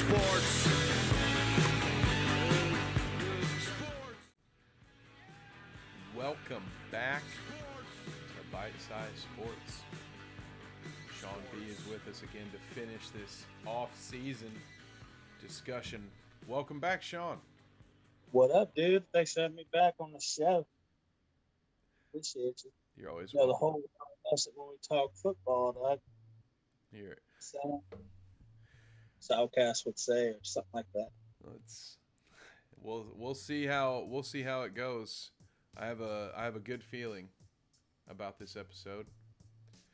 Sports. Welcome back to Bite Size Sports. Shawn B is with us again to finish this off-season discussion. Welcome back, Shawn. What up, dude? Thanks for having me back on the show. Appreciate you. You're always The welcome. whole us when we talk football, dog. Here, Southcast would say, or something like that. we'll see how it goes. I have a good feeling about this episode.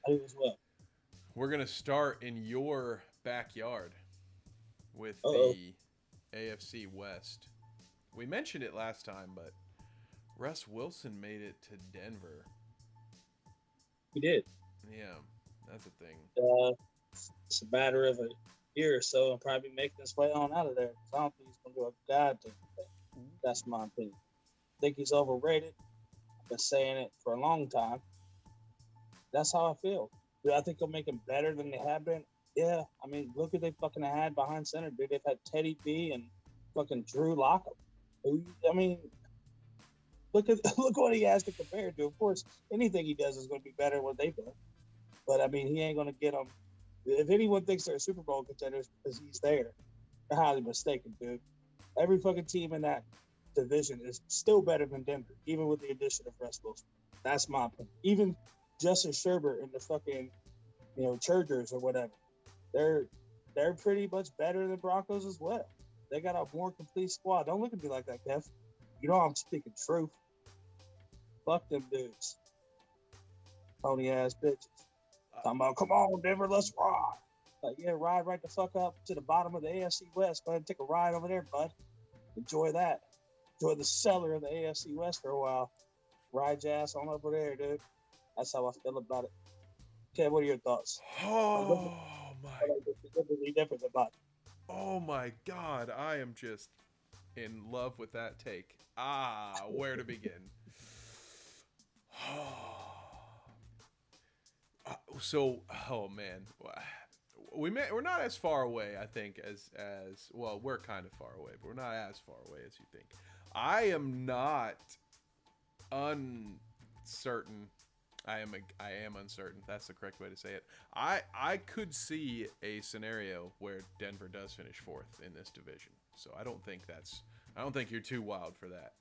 I do as well. We're gonna start in your backyard with Uh-oh. the AFC West. We mentioned it last time, but Russ Wilson made it to Denver. We did. Yeah, that's a thing. It's a matter of a year or so, and probably making his way on out of there. I don't think he's gonna do a goddamn thing. That's my opinion. I think he's overrated. I've been saying it for a long time. That's how I feel. Do I think he'll make him better than they have been? Yeah. I mean, look what they fucking had behind center, dude. They've had Teddy B and fucking Drew Lock. I mean, look what he has to compare to. Of course, anything he does is going to be better than what they've done. But I mean, he ain't going to get them. If anyone thinks they're Super Bowl contenders because he's there, they're highly mistaken, dude. Every fucking team in that division is still better than Denver, even with the addition of Russ Wilson. That's my opinion. Even Justin Sherbert and the fucking, Chargers or whatever, they're pretty much better than Broncos as well. They got a more complete squad. Don't look at me like that, Kev. You know I'm speaking truth. Fuck them dudes. Phony ass bitches. Talking about, come on, Denver, let's ride. Like, yeah, ride right the fuck up to the bottom of the AFC West. Go ahead and take a ride over there, bud. Enjoy that. Enjoy the cellar of the AFC West for a while. Ride your ass on over there, dude. That's how I feel about it. Kev, what are your thoughts? Oh my! Oh my God! I am just in love with that take. Where to begin? Oh man, we're not as far away, I think, as well. We're kind of far away, but we're not as far away as you think. I am not uncertain. I am uncertain. That's the correct way to say it. I could see a scenario where Denver does finish fourth in this division. So I don't think you're too wild for that.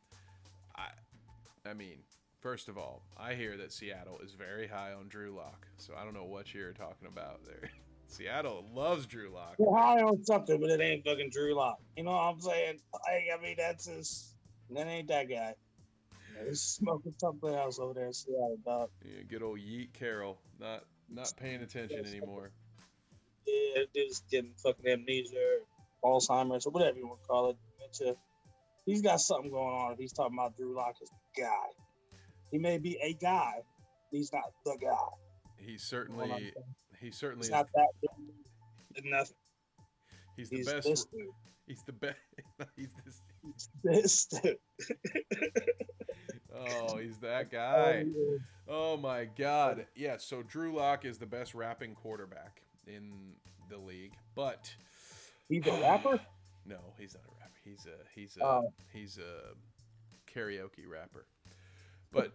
I mean, first of all, I hear that Seattle is very high on Drew Lock. So I don't know what you're talking about there. Seattle loves Drew Lock. Well, high on something, but it ain't fucking Drew Lock. You know what I'm saying? I mean, that ain't that guy. He's smoking something else over there in Seattle, dog. Yeah, good old Yeet Carroll, not paying attention anymore. Yeah, dude's getting fucking amnesia, or Alzheimer's, or whatever you want to call it. Dementia. He's got something going on if he's talking about Drew Lock as the guy. He may be a guy, he's not the guy. He certainly he's is. Not that dude. Nothing. He's the best. This dude. He's the best. He's this dude. Oh, he's that guy. Oh my God. Yeah, so Drew Lock is the best rapping quarterback in the league, but he's a rapper? No, he's not a rapper. He's a karaoke rapper. But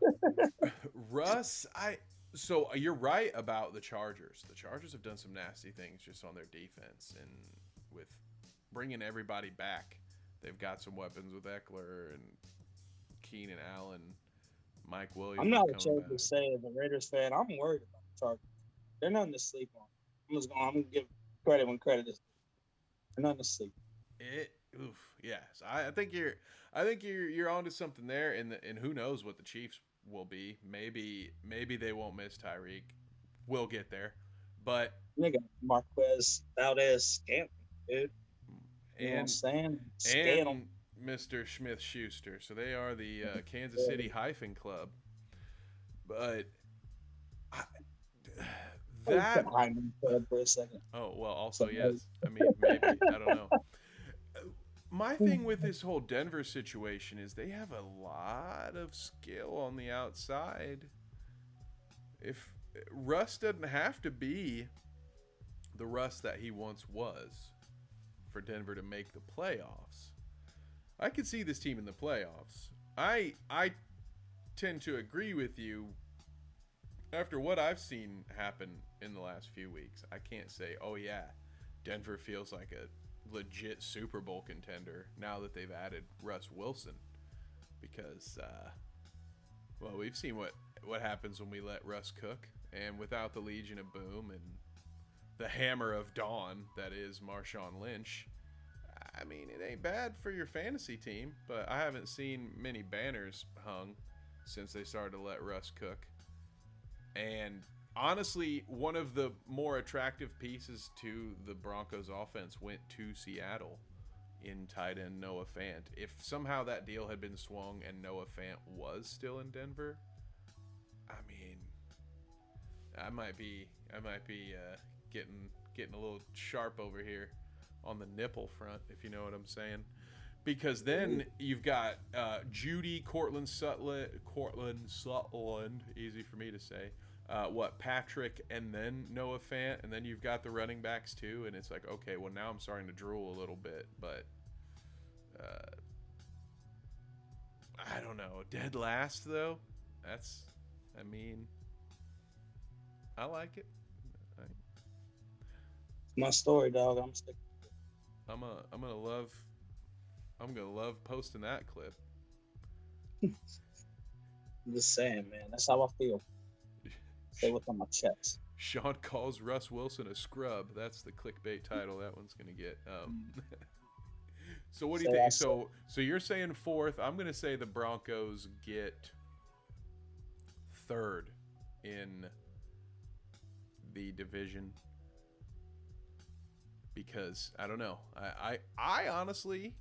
Russ, so you're right about the Chargers. The Chargers have done some nasty things just on their defense, and with bringing everybody back, they've got some weapons with Eckler and Keenan Allen, Mike Williams. I'm not ashamed to say, as a Raiders fan, I'm worried about the Chargers. They're nothing to sleep on. I'm gonna give credit when credit is due. They're nothing to sleep. Yes. I think you're onto something there, and who knows what the Chiefs will be. Maybe they won't miss Tyreek. We'll get there, but they got Marquez Valdez-Scantling, dude. You know what I'm saying? And Mr. Smith-Schuster. So they are the Kansas City hyphen club. But for a second. Oh, well, also, yes. I mean, maybe. I don't know. My thing with this whole Denver situation is they have a lot of skill on the outside. If Russ doesn't have to be the Russ that he once was for Denver to make the playoffs. I could see this team in the playoffs. I tend to agree with you. After what I've seen happen in the last few weeks, I can't say, oh yeah, Denver feels like a legit Super Bowl contender now that they've added Russ Wilson. Because, well, we've seen what happens when we let Russ cook. And without the Legion of Boom and the Hammer of Dawn that is Marshawn Lynch, I mean, it ain't bad for your fantasy team. But I haven't seen many banners hung since they started to let Russ cook. And honestly, one of the more attractive pieces to the Broncos offense went to Seattle in tight end Noah Fant. If somehow that deal had been swung and Noah Fant was still in Denver, I mean, I might be getting a little sharp over here on the nipple front, if you know what I'm saying. Because then you've got Judy, Cortland Sutherland, easy for me to say. Patrick, and then Noah Fant, and then you've got the running backs too, and it's like, okay, well now I'm starting to drool a little bit, but I don't know. Dead last though, I mean, I like it. It's my story, dog. I'm sticking. I'm gonna love posting that clip. I'm just saying, man. That's how I feel. Say what's on my chest. Shawn calls Russ Wilson a scrub. That's the clickbait title that one's gonna get. So what do you think? So you're saying fourth. I'm gonna say the Broncos get third in the division because I don't know. I honestly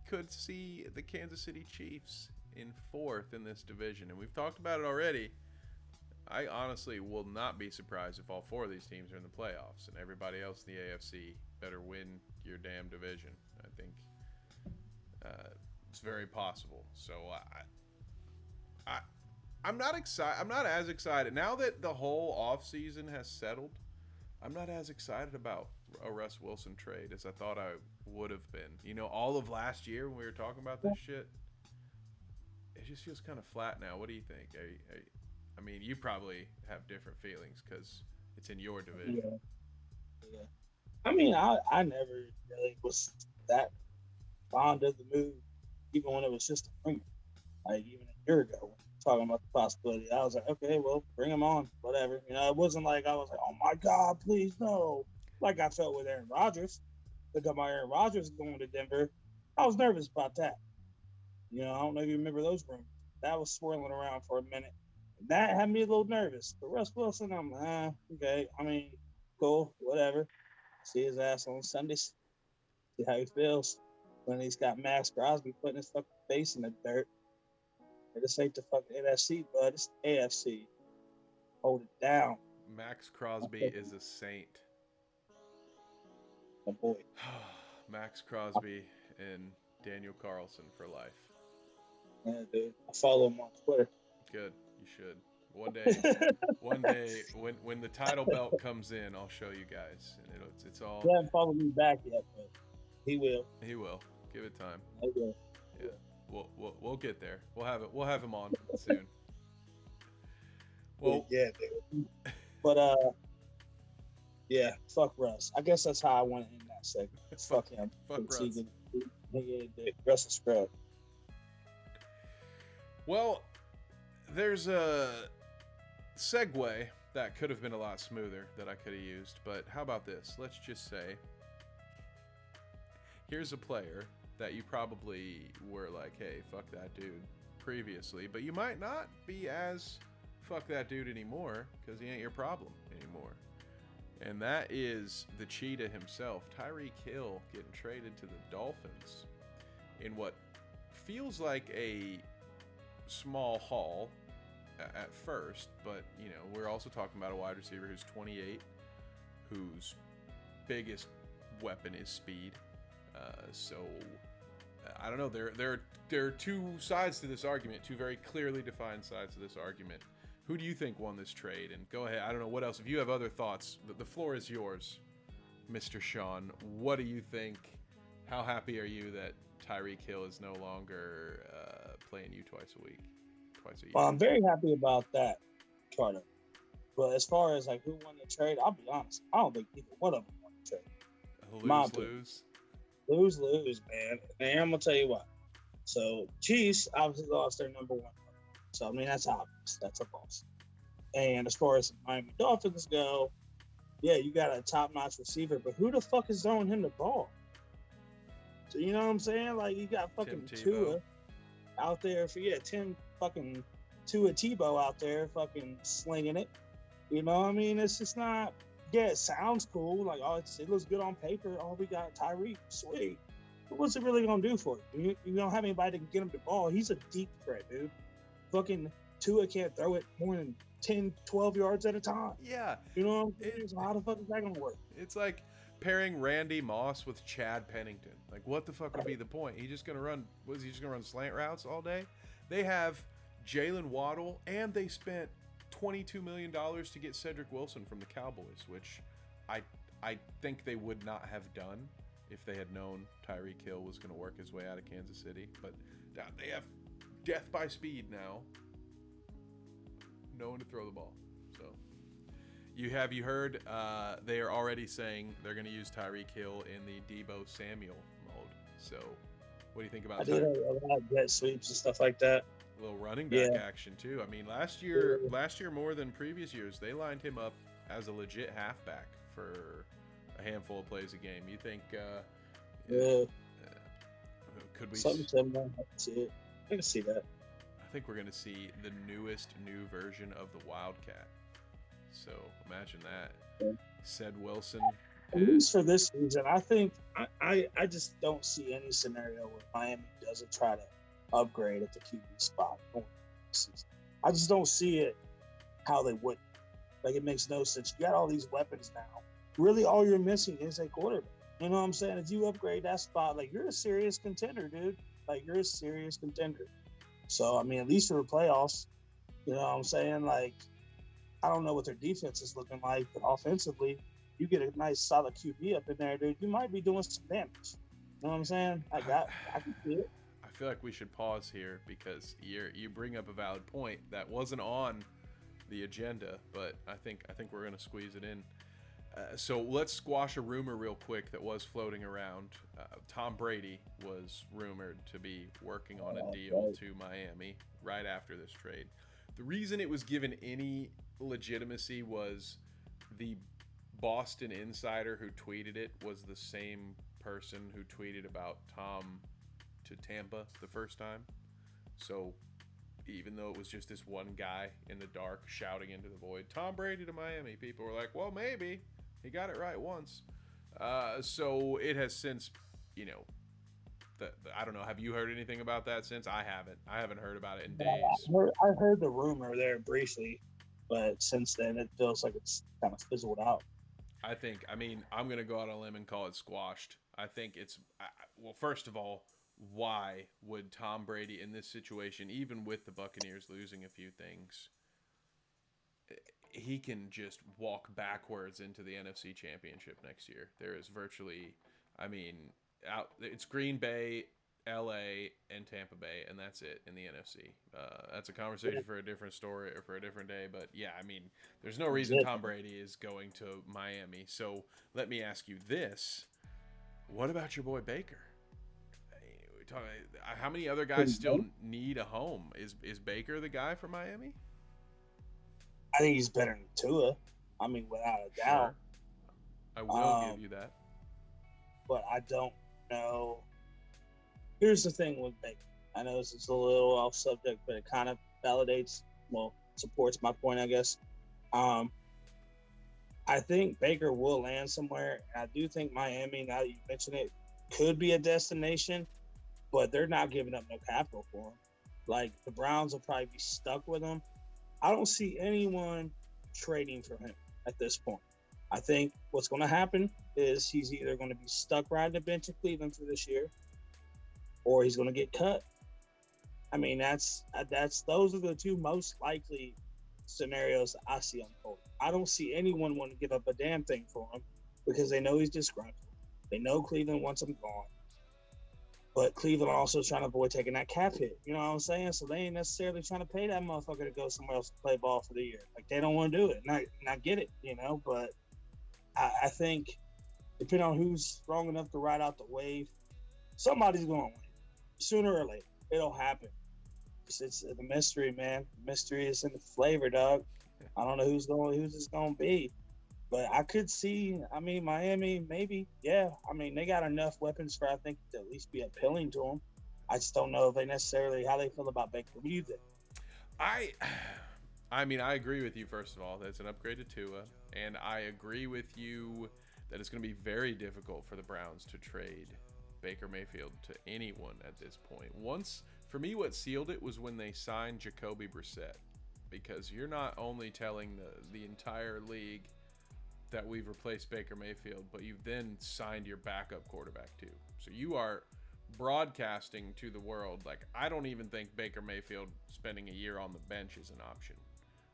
could see the Kansas City Chiefs in fourth in this division, and we've talked about it already. I honestly will not be surprised if all four of these teams are in the playoffs, and everybody else in the AFC better win your damn division. I think it's very possible. So I'm not excited. I'm not as excited now that the whole offseason has settled. I'm not as excited about a Russ Wilson trade as I thought I would have been. You know, all of last year when we were talking about this shit, it just feels kind of flat now. What do you think? I mean, you probably have different feelings because it's in your division. Yeah. I mean, I never really was that fond of the move, even when it was just a rumor. Like, even a year ago, talking about the possibility, I was like, okay, well, bring him on, whatever. You know, it wasn't like I was like, oh my God, please no. Like I felt with Aaron Rodgers. Look at my Aaron Rodgers going to Denver. I was nervous about that. You know, I don't know if you remember those rumors. That was swirling around for a minute. That had me a little nervous. But Russ Wilson, I'm okay. I mean, cool, whatever. See his ass on Sundays. See how he feels when he's got Max Crosby putting his fucking face in the dirt. This ain't the fucking NFC, bud. It's the AFC. Hold it down. Max Crosby is a saint. My boy. Max Crosby and Daniel Carlson for life. Yeah, dude. I follow him on Twitter. Good. You should. One day, when the title belt comes in, I'll show you guys. And it's all. He hasn't followed me back yet, but he will. He will. Give it time. He will. Yeah. We'll get there. We'll have him on soon. Well, yeah, dude. But yeah, fuck Russ. I guess that's how I went in that segment. Fuck him. Fuck Russ. Russ is scrub. Well, there's a segue that could have been a lot smoother that I could have used, but how about this? Let's just say, here's a player that you probably were like, hey, fuck that dude previously, but you might not be as fuck that dude anymore because he ain't your problem anymore. And that is the cheetah himself, Tyreek Hill, getting traded to the Dolphins in what feels like a small haul at first, but you know, we're also talking about a wide receiver who's 28, whose biggest weapon is speed. So I don't know. There are two sides to this argument, two very clearly defined sides to this argument. Who do you think won this trade? And go ahead. I don't know what else. If you have other thoughts, the floor is yours, Mr. Shawn. What do you think How happy are you that Tyreek Hill is no longer playing you twice a year? Well, I'm very happy about that, Carter. But as far as like who won the trade, I'll be honest. I don't think either one of them won the trade. Lose, man. And I'm gonna tell you what. So Chiefs obviously lost their number one. So I mean that's obvious. That's a loss. And as far as the Miami Dolphins go, yeah, you got a top-notch receiver, but who the fuck is throwing him the ball? So you know what I'm saying? Like you got fucking Tua out there for Tim fucking Tua Tebow out there fucking slinging it. You know what I mean? It's just not. Yeah, it sounds cool. Like it looks good on paper. Oh, we got Tyreek, sweet. But what's it really gonna do for you? You don't have anybody that can get him the ball. He's a deep threat, dude. Fucking Tua can't throw it more than 10, 12 yards at a time. Yeah. You know what I'm saying? So how the fuck is that gonna work? It's like pairing Randy Moss with Chad Pennington. Like, what the fuck would be the point? He's just gonna run. Was he just gonna run slant routes all day? They have Jalen Waddle, and they spent $22 million to get Cedric Wilson from the Cowboys, which I think they would not have done if they had known Tyreek Hill was going to work his way out of Kansas City. But they have death by speed now. No one to throw the ball. So you heard they are already saying they're going to use Tyreek Hill in the Deebo Samuel mode. So what do you think about that? I did a lot of jet sweeps and stuff like that. A little running back action too. I mean, last year more than previous years, they lined him up as a legit halfback for a handful of plays a game. You think? Could we? Something similar. I can see it. I can see that. I think we're going to see the new version of the Wildcat. So imagine that. Yeah. Said Wilson. At least for this season, I think I just don't see any scenario where Miami doesn't try to upgrade at the QB spot. I just don't see it how they would. Like, it makes no sense. You got all these weapons now. Really, all you're missing is a quarterback. You know what I'm saying? If you upgrade that spot, like, you're a serious contender, dude. Like, you're a serious contender. So, I mean, at least for the playoffs, you know what I'm saying? Like, I don't know what their defense is looking like, but offensively, you get a nice, solid QB up in there, dude. You might be doing some damage. You know what I'm saying? I can see it. I feel like we should pause here because you bring up a valid point that wasn't on the agenda, but I think we're gonna squeeze it in. So let's squash a rumor real quick that was floating around. Tom Brady was rumored to be working on a deal to Miami right after this trade. The reason it was given any legitimacy was the Boston insider who tweeted it was the same person who tweeted about Tom to Tampa the first time. So even though it was just this one guy in the dark shouting into the void, Tom Brady to Miami, people were like, well, maybe. He got it right once. So it has since, I don't know. Have you heard anything about that since? I haven't. I haven't heard about it in days. I heard the rumor there briefly, but since then it feels like it's kind of fizzled out. I'm going to go out on a limb and call it squashed. I think it's, well, first of all, why would Tom Brady in this situation, even with the Buccaneers losing a few things, he can just walk backwards into the NFC Championship next year. There is virtually, it's Green Bay, LA, and Tampa Bay, and that's it in the NFC. That's a conversation for a different story or for a different day. But yeah, there's no reason Tom Brady is going to Miami. So let me ask you this: what about your boy Baker? How many other guys still need a home? Is Baker the guy for Miami? I think he's better than Tua. Without a doubt. Sure. I will give you that. But I don't know. Here's the thing with Baker. I know this is a little off subject, but it kind of supports my point, I guess. I think Baker will land somewhere. And I do think Miami, now that you mention it, could be a destination, but they're not giving up no capital for him. Like, the Browns will probably be stuck with him. I don't see anyone trading for him at this point. I think what's going to happen is he's either going to be stuck riding the bench in Cleveland for this year, or he's going to get cut. Those are the two most likely scenarios I see unfolding. I don't see anyone want to give up a damn thing for him because they know he's disgruntled. They know Cleveland wants him gone. But Cleveland also trying to avoid taking that cap hit. You know what I'm saying? So they ain't necessarily trying to pay that motherfucker to go somewhere else to play ball for the year. Like they don't want to do it. Not get it, you know. But I think depending on who's strong enough to ride out the wave, somebody's going to win sooner or later. It'll happen. It's the mystery, man. The mystery is in the flavor, dog. I don't know who's it's going to be. But I could see, I mean, Miami, maybe, yeah. I mean, they got enough weapons for, I think, to at least be appealing to them. I just don't know if they necessarily, how they feel about Baker. What do you think? I mean, I agree with you, first of all. That's an upgrade to Tua. And I agree with you that it's going to be very difficult for the Browns to trade Baker Mayfield to anyone at this point. For me, what sealed it was when they signed Jacoby Brissett. Because you're not only telling the entire league that we've replaced Baker Mayfield, but you've then signed your backup quarterback too. So you are broadcasting to the world, like, I don't even think Baker Mayfield spending a year on the bench is an option.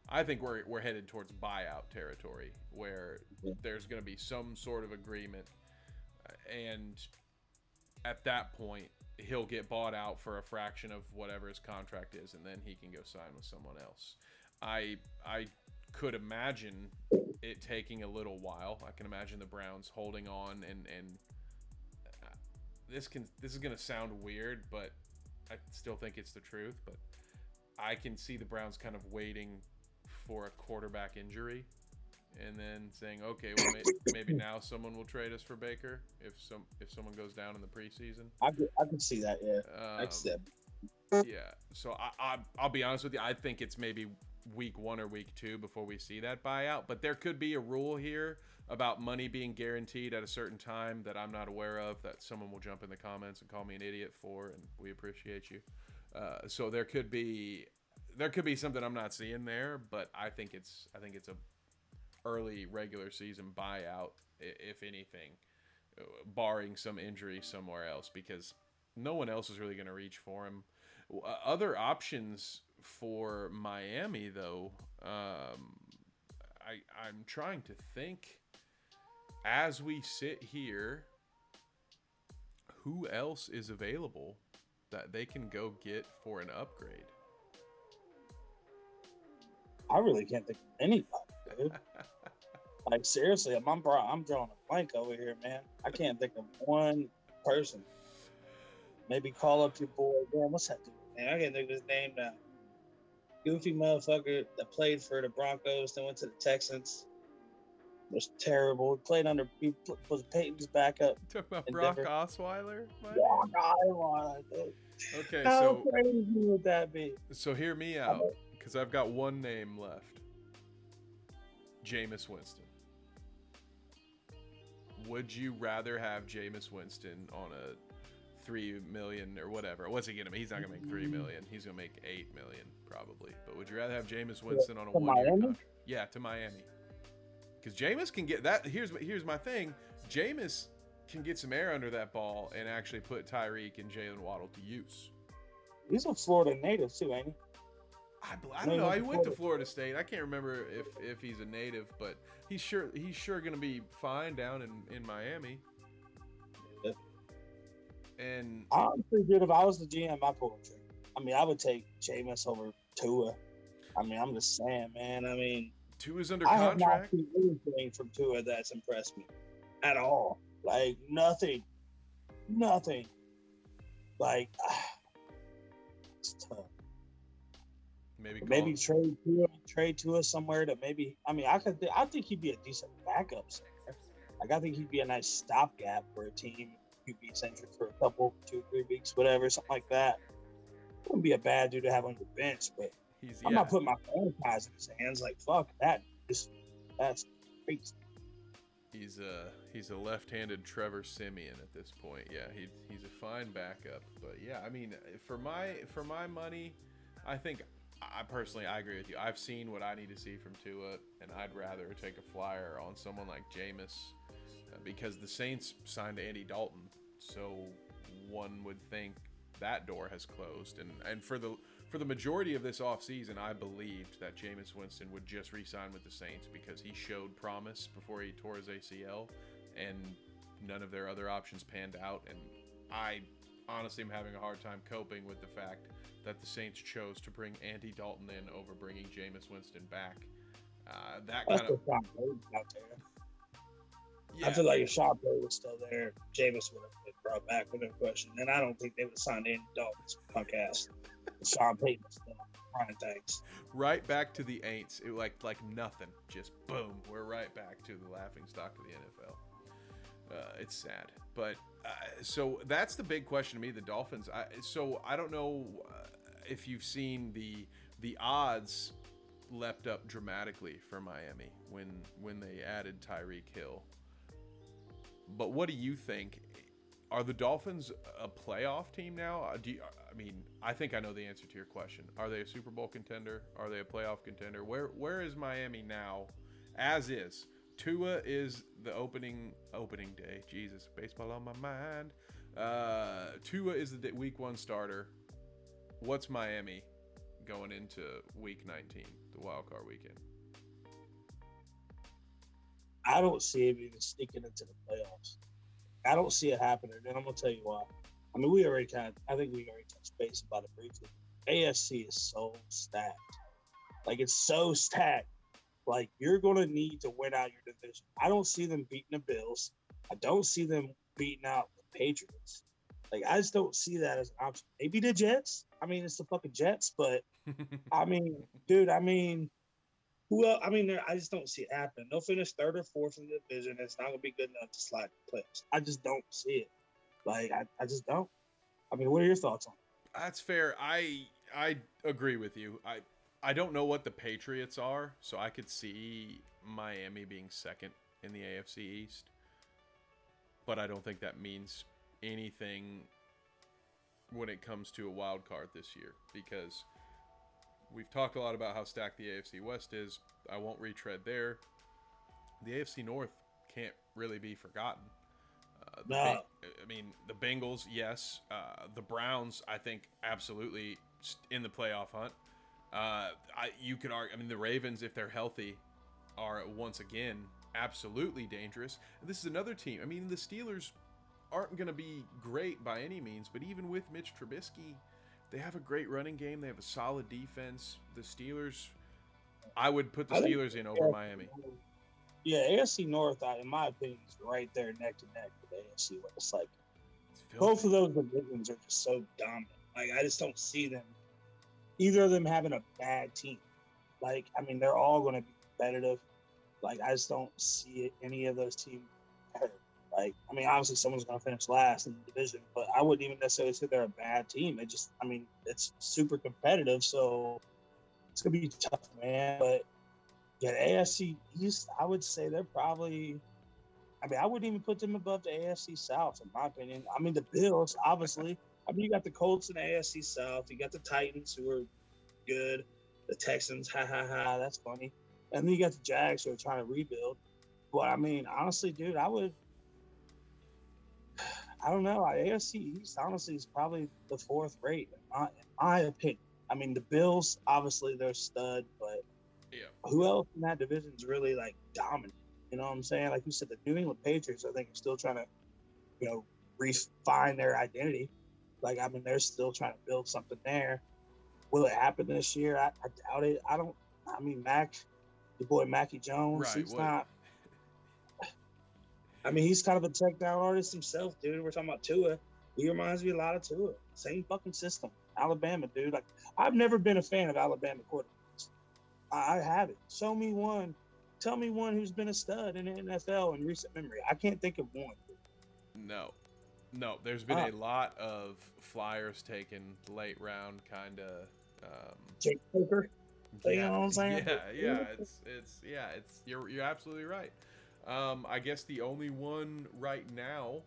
I think we're headed towards buyout territory where there's going to be some sort of agreement, and at that point he'll get bought out for a fraction of whatever his contract is, and then he can go sign with someone else. I could imagine it taking a little while. I can imagine the Browns holding on, and this is going to sound weird, but I still think it's the truth. But I can see the Browns kind of waiting for a quarterback injury, and then saying, okay, well, maybe now someone will trade us for Baker if someone goes down in the preseason. I could see that, yeah. I could see that. Yeah. So I'll be honest with you. I think it's maybe week 1 or week 2 before we see that buyout. But there could be a rule here about money being guaranteed at a certain time that I'm not aware of, that someone will jump in the comments and call me an idiot for, and we appreciate you. So there could be something I'm not seeing there, but I think it's a early regular season buyout, if anything, barring some injury somewhere else, because no one else is really going to reach for him. Other options for Miami, though, I'm trying to think as we sit here, who else is available that they can go get for an upgrade? I really can't think of anybody, dude. Like, seriously, I'm drawing a blank over here, man. I can't think of one person. Maybe call up your boy. Damn, what's that dude, man? I can't think of his name now. Goofy motherfucker that played for the Broncos, then went to the Texans. Was terrible. He was Peyton's backup. You talking about Brock Osweiler? Brock Osweiler, dude. Okay, how crazy would that be? So hear me out, because I've got one name left. Jameis Winston. Would you rather have Jameis Winston on a $3 million or whatever? What's he gonna make? He's not gonna make $3 million. He's gonna make $8 million probably. But would you rather have Jameis Winston on a 1-year contract? Yeah, to Miami. Because Jameis can get that. Here's my thing. Jameis can get some air under that ball and actually put Tyreek and Jalen Waddle to use. He's a Florida native too, ain't he? I don't know. He went to Florida State. I can't remember if he's a native, but he's sure going to be fine down in Miami. Yeah. And honestly, dude, if I was the GM, I pull the trigger. I mean, I would take Jameis over Tua. I mean, I'm just saying, man. I mean, Tua's under contract. I have not seen anything from Tua that's impressed me at all. Like nothing. Like it's tough. Maybe trade Tua somewhere that maybe. I mean, I think he'd be a decent backup center. Like I think he'd be a nice stopgap for a team. He'd be centric for a couple, 2-3 weeks, whatever, something like that. Wouldn't be a bad dude to have on your bench, but I'm not putting my franchise in his hands. Like fuck that. That's crazy. He's a left-handed Trevor Siemian at this point. Yeah, he's a fine backup. But yeah, I mean, for my money, I think I personally agree with you. I've seen what I need to see from Tua, and I'd rather take a flyer on someone like Jameis because the Saints signed Andy Dalton, so one would think that door has closed. And for the majority of this offseason, I believed that Jameis Winston would just re-sign with the Saints because he showed promise before he tore his ACL, and none of their other options panned out. And honestly am having a hard time coping with the fact that the Saints chose to bring Andy Dalton in over bringing Jameis Winston back. That That's kind of what Sean Payton out there. I yeah, feel like if Sean Payton was still there, Jameis would have been brought back with no question. And I don't think they would have signed Andy Dalton's punk ass. Sean Payton was still running things. right back to the Aints. It like nothing. Just boom, we're right back to the laughing stock of the NFL. It's sad, but so that's the big question to me. The Dolphins. So I don't know if you've seen the odds leapt up dramatically for Miami when they added Tyreek Hill. But what do you think? Are the Dolphins a playoff team now? I think I know the answer to your question. Are they a Super Bowl contender? Are they a playoff contender? Where is Miami now? As is. Tua is the opening day. Jesus, baseball on my mind. Tua is the week 1 starter. What's Miami going into week 19, the wild card weekend? I don't see him even sneaking into the playoffs. I don't see it happening, and I'm gonna tell you why. I mean, I think we already touched base about it briefly. AFC is so stacked. Like, it's so stacked. Like, you're gonna need to win out your division. I don't see them beating the Bills. I don't see them beating out the Patriots. Like, I just don't see that as an option. Maybe the Jets. I mean, it's the fucking Jets, but I mean, dude, who else? I just don't see it happening. They'll finish 3rd or 4th in the division. It's not gonna be good enough to slide the playoffs. I just don't see it. Like, I just don't. I mean, what are your thoughts on it? That's fair. I agree with you. I don't know what the Patriots are, so I could see Miami being second in the AFC East. But I don't think that means anything when it comes to a wild card this year, because we've talked a lot about how stacked the AFC West is. I won't retread there. The AFC North can't really be forgotten. No. The Bengals, yes. The Browns, I think, absolutely in the playoff hunt. You could argue. The Ravens, if they're healthy, are once again absolutely dangerous. And this is another team. The Steelers aren't going to be great by any means, but even with Mitch Trubisky, they have a great running game. They have a solid defense. The Steelers, I would put the Steelers in over Miami. Yeah, AFC North, in my opinion, is right there neck to neck with AFC West. Like, both of those divisions are just so dominant. Like, I just don't see them, either of them having a bad team. Like, they're all going to be competitive. Like, I just don't see any of those teams hurt. Like, obviously someone's going to finish last in the division, but I wouldn't even necessarily say they're a bad team. It just, it's super competitive, so it's going to be tough, man. But yeah, the AFC East, I would say they're probably, I wouldn't even put them above the AFC South, in my opinion. The Bills, obviously. You got the Colts in the AFC South. You got the Titans, who are good. The Texans, that's funny. And then you got the Jags, who are trying to rebuild. But, honestly, dude, I don't know. AFC East, honestly, is probably the 4th rate, in my opinion. The Bills, obviously, they're stud, but yeah, who else in that division is really, like, dominant? You know what I'm saying? Like you said, the New England Patriots, I think, are still trying to, refine their identity. Like, they're still trying to build something there. Will it happen this year? I doubt it. The boy Mackie Jones, right. he's not. He's kind of a tech down artist himself, dude. We're talking about Tua. He reminds me a lot of Tua. Same fucking system. Alabama, dude. Like, I've never been a fan of Alabama quarterbacks. I haven't. Show me one. Tell me one who's been a stud in the NFL in recent memory. I can't think of one. No. There's been a lot of flyers taken late round, kind of. Jake Coker. Yeah, you know what I'm saying? Yeah. It's you're absolutely right. I guess the only one right now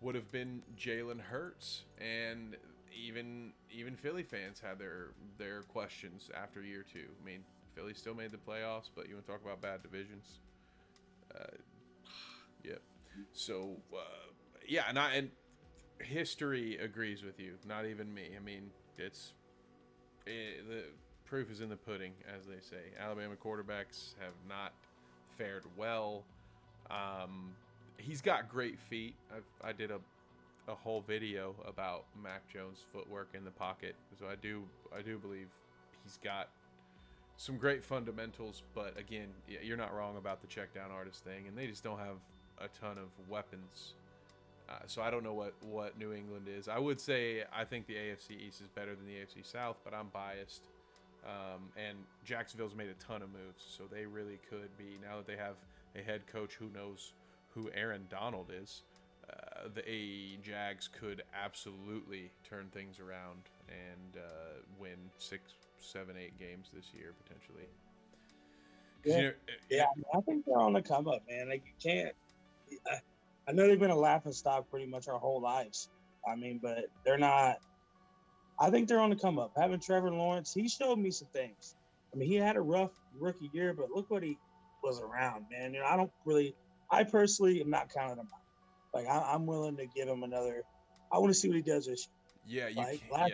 would have been Jalen Hurts, and even Philly fans had their questions after year 2. Philly still made the playoffs, but you want to talk about bad divisions? Yeah. So and history agrees with you. Not even me. The proof is in the pudding, as they say. Alabama quarterbacks have not fared well. He's got great feet. I did a whole video about Mac Jones' footwork in the pocket. So I do believe he's got some great fundamentals, but again, you're not wrong about the check down artist thing, and they just don't have a ton of weapons. So I don't know what New England is. I would say I think the AFC East is better than the AFC South, but I'm biased. And Jacksonville's made a ton of moves, so they really could be, now that they have a head coach who knows who Aaron Donald is, the Jags could absolutely turn things around and win 6, 7, 8 games this year potentially. Yeah, I think they're on the come up, man. Like, you can't. I know they've been a laughing stock pretty much our whole lives. I mean, but they're not. I think they're on the come up. Having Trevor Lawrence, he showed me some things. I mean, he had a rough rookie year, but look what he was around, man. You know, I personally am not counting him out. Like, I'm willing to give him another. I want to see what he does this year. Yeah, you can.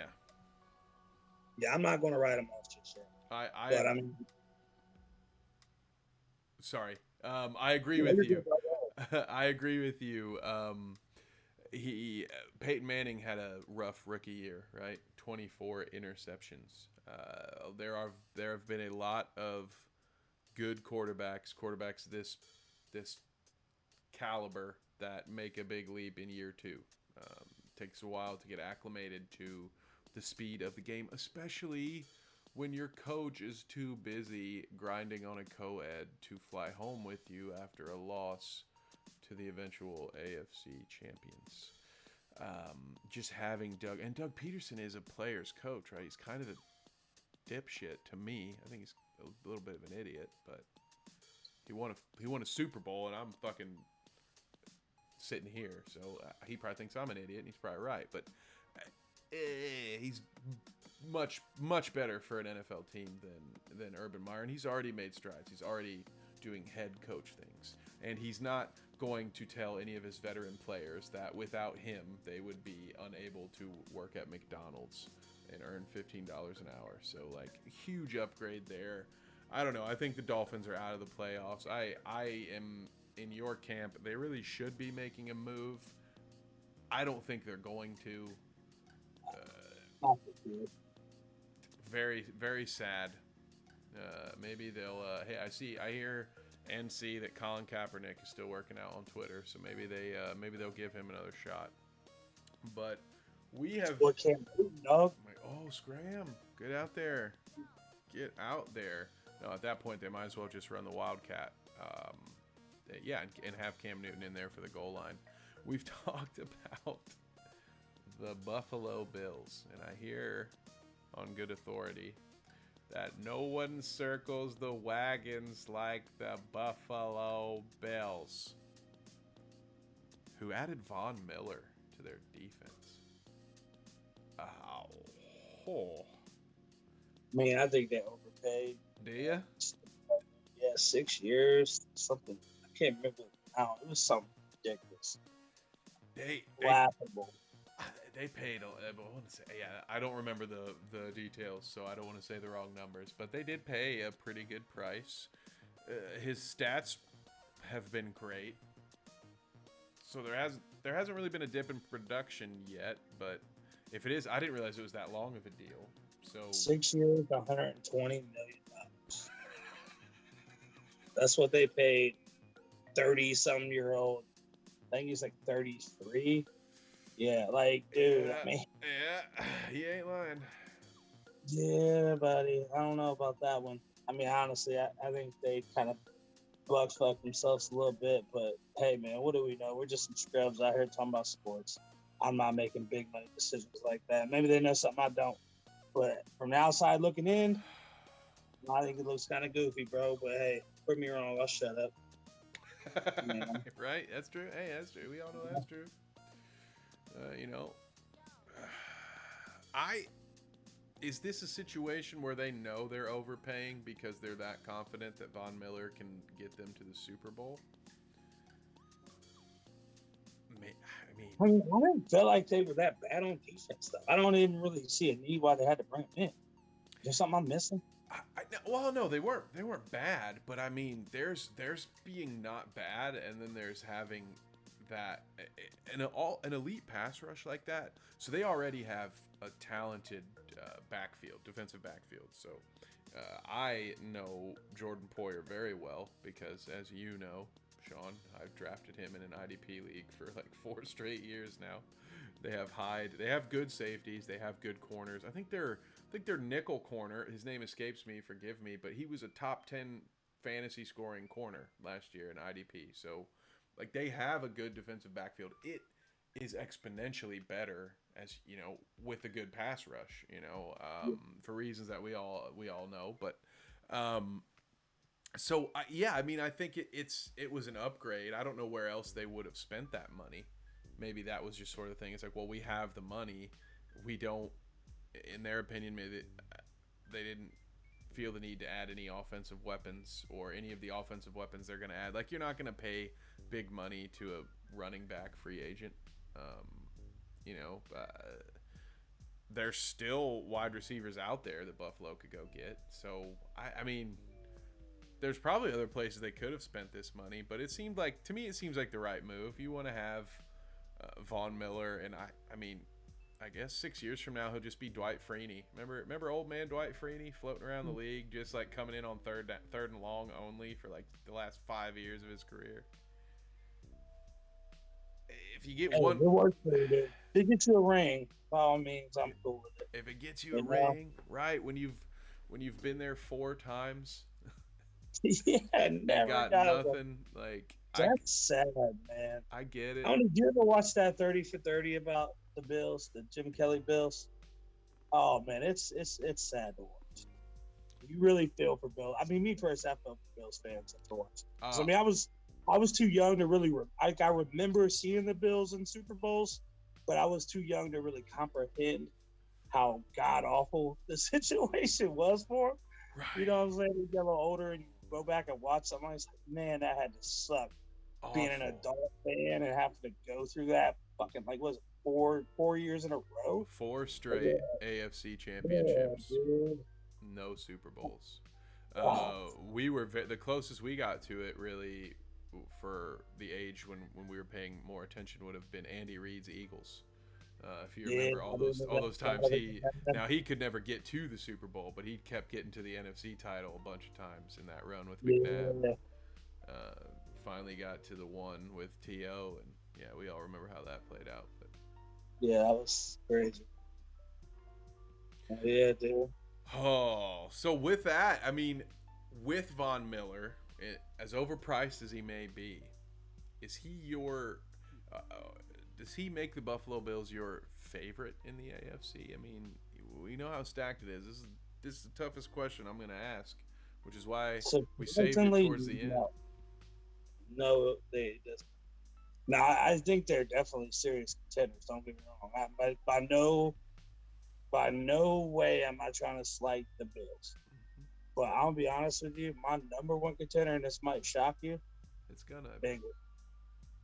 Yeah, I'm not going to write him off just yet. But I mean, sorry. I agree with you. I agree with you. Peyton Manning had a rough rookie year, right? 24 interceptions. There have been a lot of good quarterbacks this caliber that make a big leap in year 2. Takes a while to get acclimated to the speed of the game, especially when your coach is too busy grinding on a co-ed to fly home with you after a loss to the eventual AFC champions. Just having Doug Peterson is a player's coach, right? He's kind of a dipshit to me. I think he's a little bit of an idiot, but he won a Super Bowl, and I'm fucking sitting here, so he probably thinks I'm an idiot, and he's probably right. But he's much better for an NFL team than Urban Meyer, and he's already made strides. He's already doing head coach things, and he's not going to tell any of his veteran players that without him they would be unable to work at McDonald's and earn $15 an hour. So, like, huge upgrade there. I don't know. I think the Dolphins are out of the playoffs. I am in your camp. They really should be making a move. I don't think they're going to. Very, very sad. Maybe they'll. Hey, I hear and see that Colin Kaepernick is still working out on Twitter, so maybe they'll give him another shot. But we have. What can't do, dog? Oh, Scram, get out there, get out there. No, at that point they might as well just run the Wildcat. And have Cam Newton in there for the goal line. We've talked about the Buffalo Bills, and I hear on good authority that no one circles the wagons like the Buffalo Bills, who added Von Miller to their defense. Oh. Man, I think they overpaid. Do you? Yeah, 6 years, something. I can't remember. It was something ridiculous. Laughable. They paid. I don't remember the details, so I don't want to say the wrong numbers. But they did pay a pretty good price. His stats have been great, so there hasn't really been a dip in production yet. But if it is, I didn't realize it was that long of a deal. So 6 years, $120 million. That's what they paid 30-some-year-old. I think he's like 33. Yeah, like, dude, yeah, I mean. Yeah, he ain't lying. Yeah, buddy. I don't know about that one. I mean, honestly, I think they kind of fuck themselves a little bit. But, hey, man, what do we know? We're just some scrubs out here talking about sports. I'm not making big money decisions like that. Maybe they know something I don't. But from the outside looking in, I think it looks kind of goofy, bro. But, hey, prove me wrong. I'll shut up. Right? That's true. Hey, that's true. We all know that's true. Is this a situation where they know they're overpaying because they're that confident that Von Miller can get them to the Super Bowl? I didn't feel like they were that bad on defense, though. I don't even really see a need why they had to bring him in. Is there something I'm missing? No, they weren't bad, but I mean, there's being not bad, and then there's having that an elite pass rush like that. So they already have a talented defensive backfield. So I know Jordan Poyer very well because, as you know, Shawn, I've drafted him in an IDP league for like 4 straight years now. They have good safeties, they have good corners. I think their nickel corner, his name escapes me, forgive me, but he was a top 10 fantasy scoring corner last year in IDP. So like they have a good defensive backfield. It is exponentially better as you know with a good pass rush. For reasons that we all know. But um, yeah, I mean, I think it was an upgrade. I don't know where else they would have spent that money. Maybe that was just sort of the thing. It's like, well, we have the money. We don't, in their opinion, maybe they didn't feel the need to add any offensive weapons or any of the offensive weapons they're going to add. Like, you're not going to pay big money to a running back free agent. Um, you know, there's still wide receivers out there that Buffalo could go get. So, I mean, there's probably other places they could have spent this money, but to me, it seems like the right move. You want to have Von Miller, and I mean, I guess 6 years from now he'll just be Dwight Freeney. Remember old man Dwight Freeney floating around the league, just like coming in on third and long only for like the last 5 years of his career. If you get one, it works for you, dude. If it gets you a ring, by all means, I'm cool with it. if it gets you a ring, right? When you've been there 4 times Yeah, and never got got one. nothing, like That's sad, man. I get it. How many did you ever watch that 30 for 30 about the Bills, the Jim Kelly Bills? Oh man, it's sad to watch. You really feel for Bill. I mean, me personally, I feel for Bills fans after watching. So, I mean, I was too young to really. I remember seeing the Bills in Super Bowls, but I was too young to really comprehend how god awful the situation was for him. Right. You know what I'm saying? You get a little older and you go back and watch something. It's like, man, that had to suck. Awful. Being an adult fan and having to go through that fucking was it 4 years in a row? 4 straight AFC championships. Yeah, No Super Bowls. Wow. The closest we got to it really for the age when we were paying more attention would have been Andy Reid's Eagles. If you remember all those times he could never get to the Super Bowl, but he kept getting to the NFC title a bunch of times in that run with McNabb. Yeah. Finally got to the one with T.O. and yeah, we all remember how that played out. But Yeah, that was crazy. Yeah, dude. oh, so with that, I mean, with Von Miller, as overpriced as he may be, is he your? Does he make the Buffalo Bills your favorite in the AFC? I mean, we know how stacked it is. This is the toughest question I'm going to ask, which is why we saved it towards the end. No, they just. Now, I think they're definitely serious contenders. Don't get me wrong. But by no way am I trying to slight the Bills. But I'll be honest with you, my number one contender, and this might shock you, it's gonna Bengals.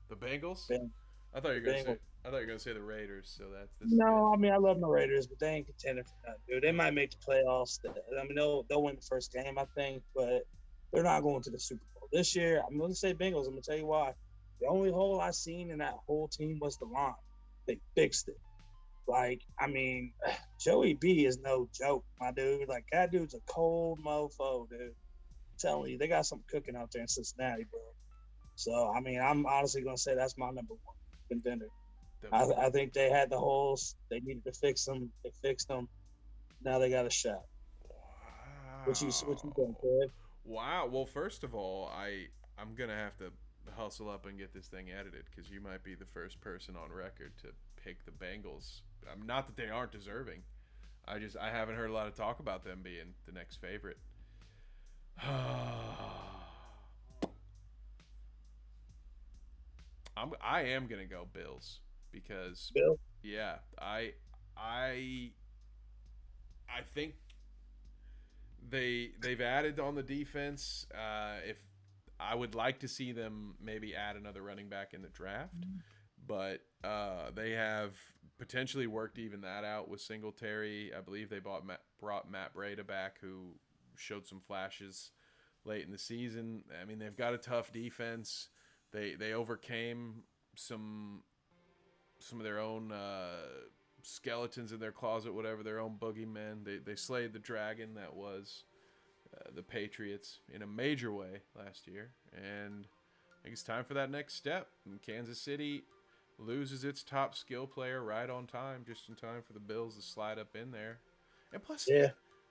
The Bengals? Bengals. I thought you were gonna say the Raiders. So this no. I mean, I love my Raiders, but they ain't contending for nothing, dude. They might make the playoffs. I mean, they'll win the first game, I think, but they're not going to the Super Bowl this year. I'm going to say Bengals. I'm going to tell you why. The only hole I seen in that whole team was the line. They fixed it. Like, I mean, Joey B is no joke, my dude. Like, that dude's a cold mofo, dude. I'm telling you, they got something cooking out there in Cincinnati, bro. So, I mean, I'm honestly going to say that's my number one contender. I think they had the holes. They needed to fix them. They fixed them. Now they got a shot. Wow. What you think, Ted? Wow. Well, first of all, I'm going to have to hustle up and get this thing edited because you might be the first person on record to pick the Bengals. Not that they aren't deserving. I haven't heard a lot of talk about them being the next favorite. I am gonna go Bills because Bill? Yeah, I think they've added on the defense. If I would like to see them maybe add another running back in the draft, but they have potentially worked even that out with Singletary. I believe they brought Matt Breida back, who showed some flashes late in the season. I mean, they've got a tough defense. They overcame some of their own skeletons in their closet, whatever, their own boogeymen. They slayed the dragon that was the Patriots in a major way last year, and I think it's time for that next step. And Kansas City loses its top skill player right on time, just in time for the Bills to slide up in there. And plus, Yeah.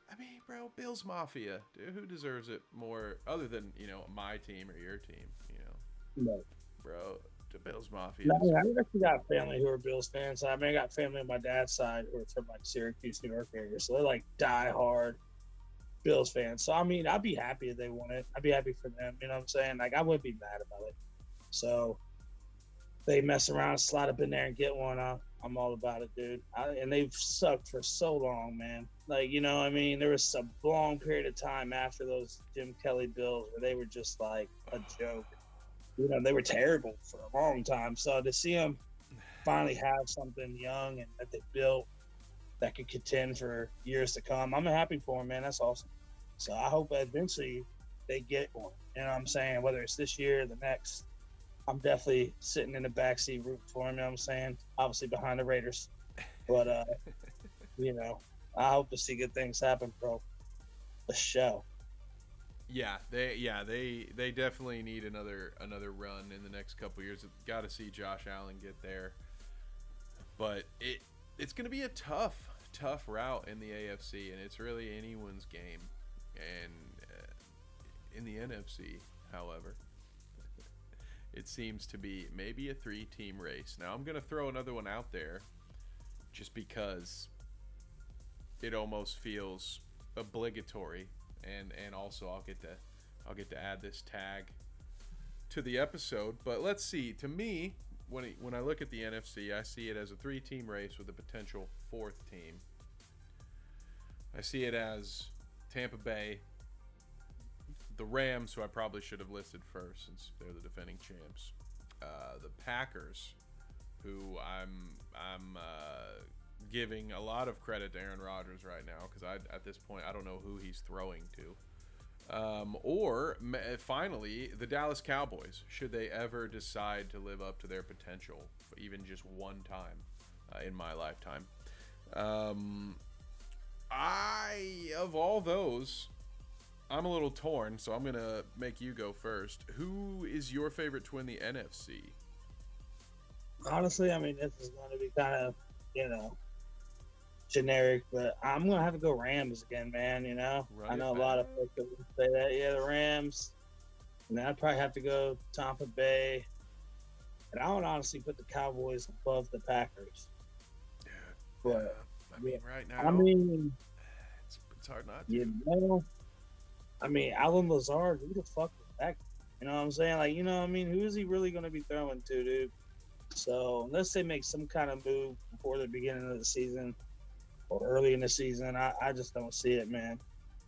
I mean, bro, Bills Mafia. Dude, who deserves it more other than, my team or your team, No. Bro, the Bills Mafia. No, I actually got family who are Bills fans. I mean, I got family on my dad's side who are from like Syracuse, New York area. So they're like diehard Bills fans. So I mean, I'd be happy if they won it. I'd be happy for them. You know what I'm saying? Like I wouldn't be mad about it. So they mess around, slide up in there and get one. I'm all about it, dude. And they've sucked for so long, man. Like, I mean, there was a long period of time after those Jim Kelly Bills where they were just like a joke. They were terrible for a long time. So to see them finally have something young and that they built that could contend for years to come, I'm happy for them, man. That's awesome. So I hope eventually they get one. You know what I'm saying? Whether it's this year or the next, I'm definitely sitting in the backseat rooting for him. You know what I'm saying? Obviously behind the Raiders. But, I hope to see good things happen, bro. The show. Yeah, they definitely need another run in the next couple years. Got to see Josh Allen get there, but it's going to be a tough route in the AFC, and it's really anyone's game. And in the NFC, however, it seems to be maybe a 3-team race. Now I'm going to throw another one out there, just because it almost feels obligatory. And also I'll get to add this tag to the episode. But let's see. To me, when I look at the NFC, I see it as a 3-team race with a potential 4th team. I see it as Tampa Bay, the Rams, who I probably should have listed first since they're the defending champs, the Packers, who I'm giving a lot of credit to Aaron Rodgers right now, because at this point I don't know who he's throwing to. Or finally, the Dallas Cowboys, should they ever decide to live up to their potential, even just one time in my lifetime. Of all those, I'm a little torn, so I'm going to make you go first. Who is your favorite to win the NFC? Honestly, I mean, this is going to be kind of, generic, but I'm going to have to go Rams again, man, I know a lot of folks that would say that. Yeah, the Rams. And then I'd probably have to go Tampa Bay. And I would honestly put the Cowboys above the Packers. But, right now, it's hard not to. I mean, Alan Lazard, who the fuck is that? You know what I'm saying? Like, who is he really going to be throwing to, dude? So unless they make some kind of move before the beginning of the season or early in the season, I just don't see it, man.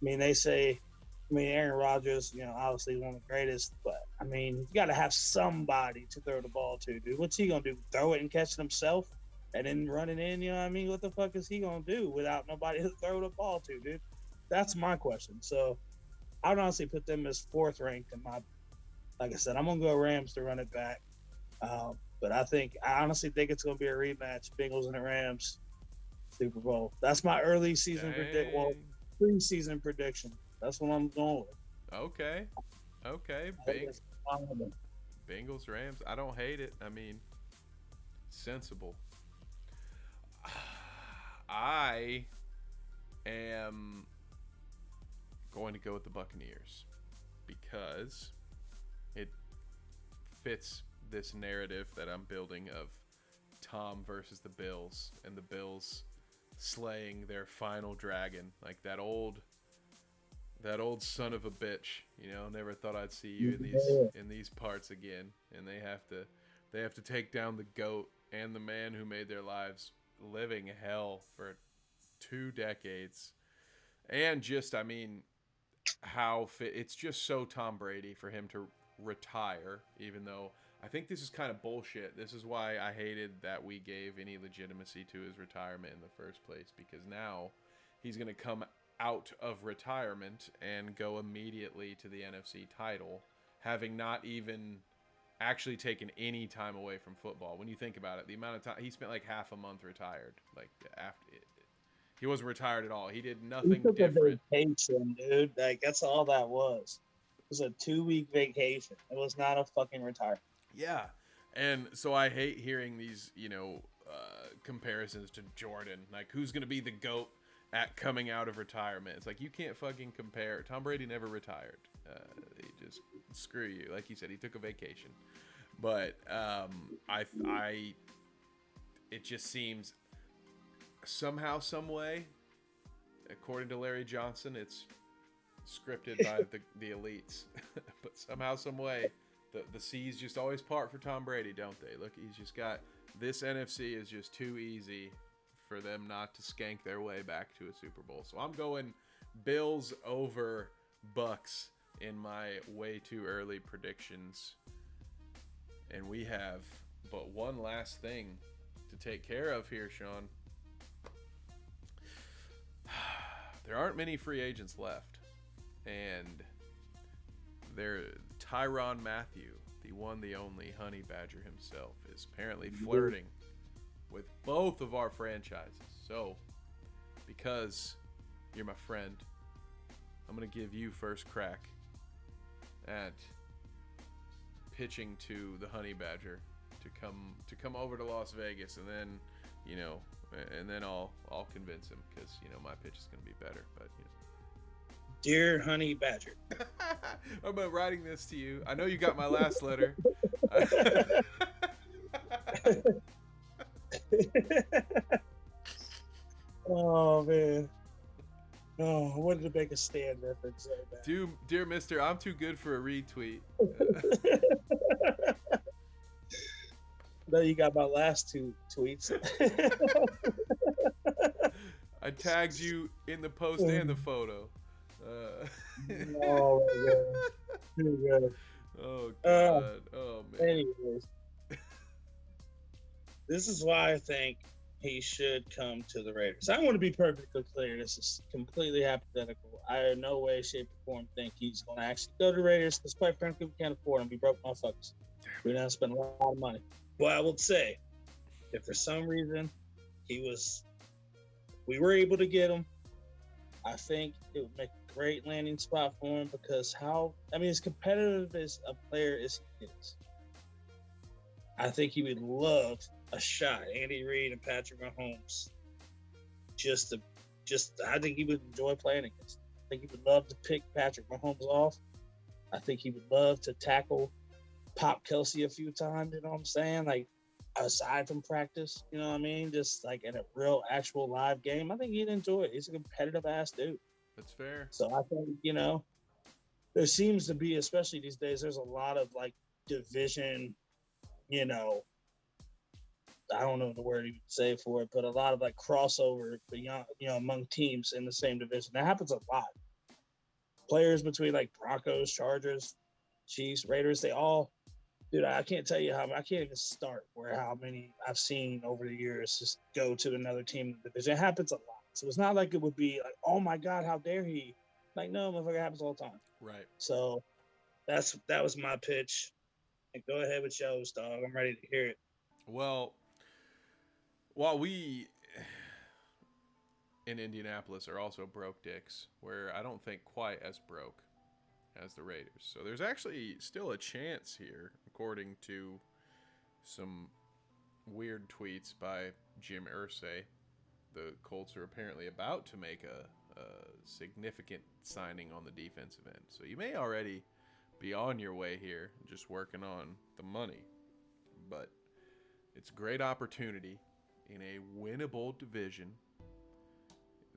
I mean, Aaron Rodgers, obviously one of the greatest, but I mean, you got to have somebody to throw the ball to, dude. What's he going to do? Throw it and catch it himself and then run it in? You know what I mean? What the fuck is he going to do without nobody to throw the ball to, dude? That's my question. So I would honestly put them as 4th ranked in my, like I said, I'm going to go Rams to run it back. But I honestly think it's going to be a rematch, Bengals and the Rams, Super Bowl. That's my early season preseason prediction. That's what I'm going with. Okay. Bengals, Rams. I don't hate it. I mean, sensible. I am going to go with the Buccaneers because it fits this narrative that I'm building of Tom versus the Bills, and the Bills slaying their final dragon, like that old son of a bitch, never thought I'd see you in these parts again, and they have to take down the GOAT and the man who made their lives living hell for 2 decades. And just, I mean, it's just so Tom Brady for him to retire, even though I think this is kind of bullshit. This is why I hated that we gave any legitimacy to his retirement in the first place, because now he's going to come out of retirement and go immediately to the NFC title, having not even actually taken any time away from football. When you think about it, the amount of time he spent, like half a month retired. Like after he wasn't retired at all. He did He nothing took a different. vacation, dude. Like that's all that was. It was a 2-week vacation. It was not a fucking retirement. Yeah, and so I hate hearing these, comparisons to Jordan. Like, who's gonna be the GOAT at coming out of retirement? It's like you can't fucking compare. Tom Brady never retired. He just screw you. Like you said, he took a vacation. But it just seems somehow, some way, according to Larry Johnson, it's scripted by the elites. But somehow, some way, the seas just always part for Tom Brady, don't they? Look, he's just got this NFC is just too easy for them not to skank their way back to a Super Bowl. So I'm going Bills over Bucks in my way too early predictions. And we have but one last thing to take care of here, Shawn. There aren't many free agents left. And Tyrann Mathieu, the one, the only Honey Badger himself, is apparently flirting with both of our franchises. So, because you're my friend, I'm going to give you first crack at pitching to the Honey Badger to come over to Las Vegas, and then I'll convince him, because my pitch is going to be better. But Dear Honey Badger, I'm writing this to you. I know you got my last letter. Oh man. Oh, I wanted to make a stand reference so bad. Dear Mister, I'm too good for a retweet. No, you got my last 2 tweets. I tagged you in the post and the photo. Oh my god. Too good. Oh god. Oh man. Anyways, this is why I think he should come to the Raiders. I want to be perfectly clear. This is completely hypothetical. I in no way, shape, or form think he's going to actually go to the Raiders, because quite frankly, we can't afford him. We broke motherfuckers. We're not spend a lot of money. But I would say, if for some reason we were able to get him, I think it would make a great landing spot for him, because as competitive as a player as he is, I think he would love a shot. Andy Reid and Patrick Mahomes. I think he would enjoy playing against him. I think he would love to pick Patrick Mahomes off. I think he would love to tackle Pop Kelsey a few times, you know what I'm saying? Like, aside from practice, you know what I mean? Just like in a real, actual live game, I think he'd enjoy it. He's a competitive ass dude. That's fair. So I think, there seems to be, especially these days, there's a lot of like division, I don't know the word you would say for it, but a lot of like crossover beyond, among teams in the same division. That happens a lot. Players between like Broncos, Chargers, Chiefs, Raiders, they all, dude, I can't tell you I can't even start how many I've seen over the years just go to another team in the division. It happens a lot. So it's not like it would be like, oh my God, how dare he? Like, no, motherfucker, it happens all the time. Right. So that was my pitch. And go ahead with yours, dog. I'm ready to hear it. Well, while we in Indianapolis are also broke dicks, where I don't think quite as broke as the Raiders. So there's actually still a chance here, according to some weird tweets by Jim Irsay. The Colts are apparently about to make a significant signing on the defensive end. So you may already be on your way here, just working on the money. But it's a great opportunity in a winnable division.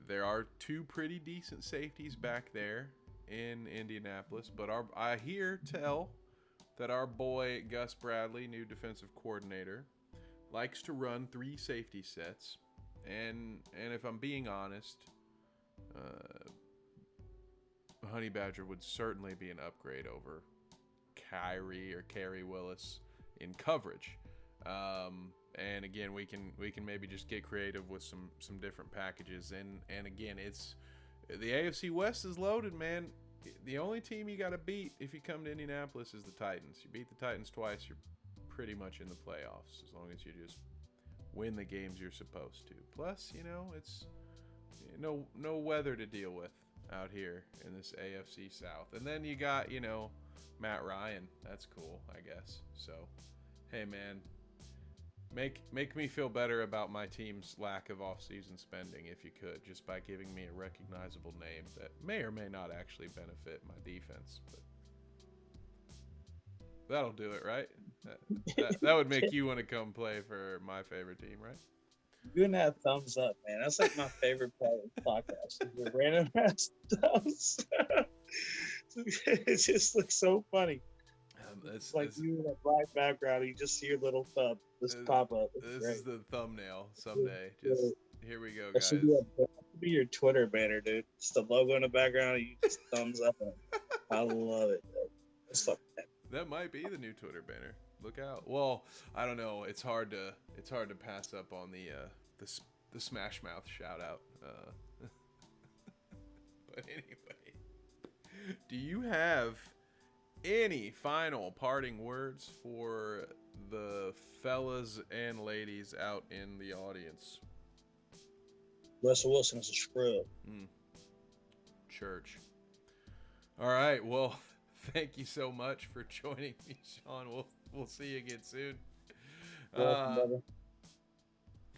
There are 2 pretty decent safeties back there in Indianapolis, but I hear tell that our boy Gus Bradley, new defensive coordinator, likes to run 3 safety sets, and if I'm being honest, Honey Badger would certainly be an upgrade over Kerry Willis in coverage. And again, we can maybe just get creative with some different packages, and again, it's the AFC West is loaded, man. the only team you got to beat if you come to Indianapolis is the Titans. You beat the Titans twice, you're pretty much in the playoffs as long as you just win the games you're supposed to. Plus, it's no weather to deal with out here in this AFC South. And then you got, Matt Ryan. That's cool, I guess. So, hey man, make me feel better about my team's lack of off-season spending if you could, just by giving me a recognizable name that may or may not actually benefit my defense. But that'll do it, right? That would make you want to come play for my favorite team, right? You and that thumbs up, man. That's like my favorite part of the podcast. Your random ass thumbs. It just looks so funny. It's like you in a black background, you just see your little thumb just pop up. This is the thumbnail someday. Just here we go, guys. That should be your Twitter banner, dude. Just the logo in the background, you just thumbs up. I love it. It's fucking. That might be the new Twitter banner. Look out. Well, I don't know. It's hard to pass up on the Smash Mouth shout out. But anyway, do you have any final parting words for the fellas and ladies out in the audience? Russell Wilson is a scrub. Church. All right. Well, thank you so much for joining me, Shawn. We'll see you again soon. Welcome,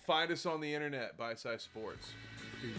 Find us on the internet, Bite Size Sports. Peace.